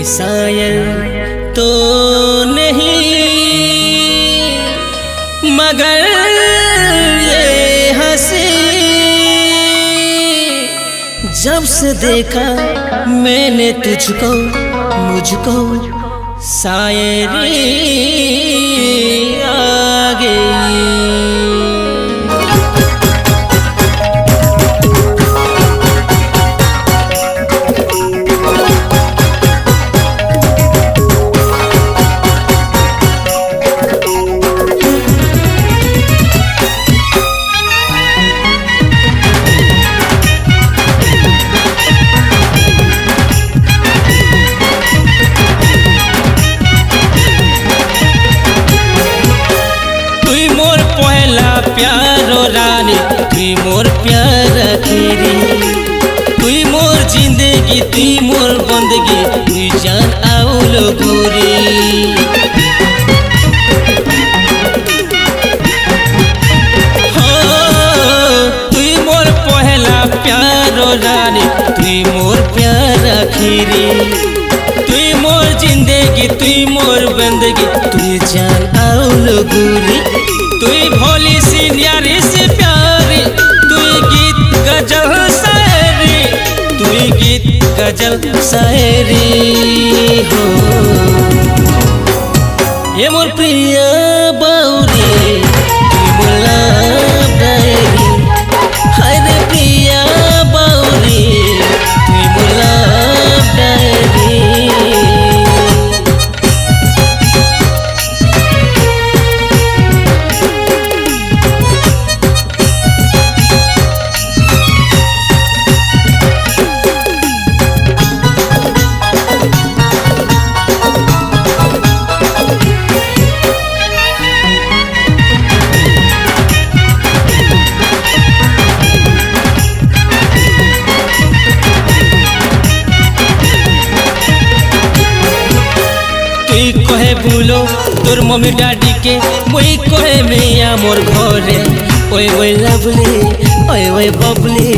शायर तो नहीं मगर ये हंसी जब से देखा मैंने तुझको मुझको शायरी आ गई। प्यारो रानी तुई मोर प्यार खीरी, तुई मोर जिंदगी तुई मोर बंदगी, तुई जान आउलो गोरी। हो तुई मोर पहला प्यारो रानी तुई मोर प्यार खीरी, तुई मोर जिंदगी तुई मोर बंदगी, तुई जान आउलो गोरी। तुई भोली सी न्यारी से प्यारी, तुई गीत गजल शायरी, तुई गीत गजल शायरी हो। ये मोर प्रिय बाउरी तुई मोर लव डायरी, हाय रे प्रिय बाउरी तुई मोर लव डायरी। कहे भूलो तोर मम्मी डैडी के, मुई कहे मैया मोर घरे। ओए ओए लवली ओए ओए बबली,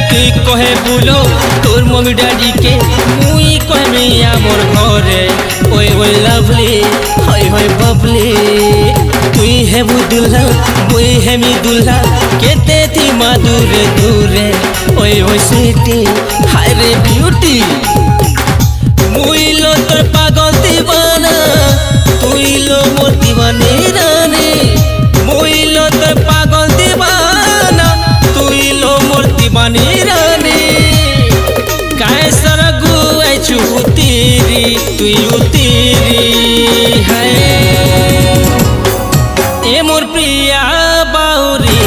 तुई कहे भूलो तोर मम्मी डैडी के, मुई कहे मैया मोर घरे। ओए ओए लवली ओए ओए बबली, तुई है वो दुल्हा मुई है मी दुल्हा, केते थी माँ दूरे दूरे। ओए ओए स्वीटी हाय रे ब्यूटी, मुई लो तोर पागल दीवाना, तुई लो मोर दीवानी रानी। मुई लो तोर पागल दीवाना, तुई लो मोर दीवानी रानी। काय सरगु आइछु उतीरी तुई उतीरी है। ए मोर प्रिया बाउरी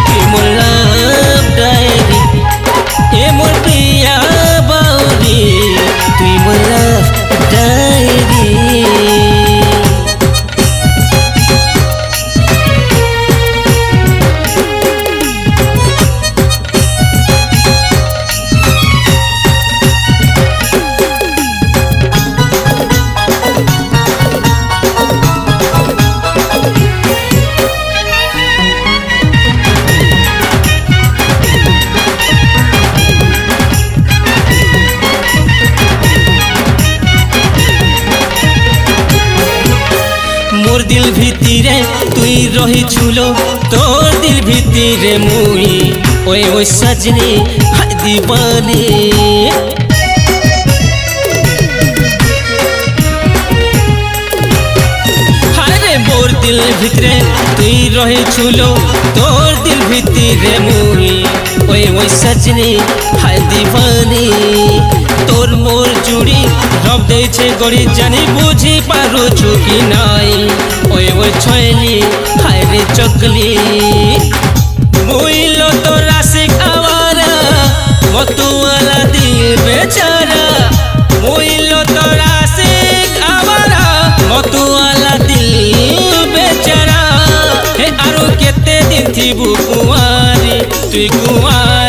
तुई मोर लव डायरी, ए मोर प्रिया बाउरी तुई मोर लव डायरी। मोर दिल भितरे तुई रही छुलो, तोर दिल भितरे मुई। ओए ओए सजनी हाय दीवानी, हाय रे मोर दिल भितरे तुई रही छुलो, तोर दिल भितरे मुई। ओए ओए सजनी हाय दीवानी, तोर मोर जुड़ी रब देछे गड़ी, जानी बुझी पारो चुकी नाई। ओए ओए छयली हाय रे चकली, मुई लो तो राशिक आवारा, मतुआला दिल बेचारा। मुई लो तो राशिक आवारा, मतुआला दिल बेचारा। हे आरो केते दिन थी बु कुंवारी तुई कुंवारी।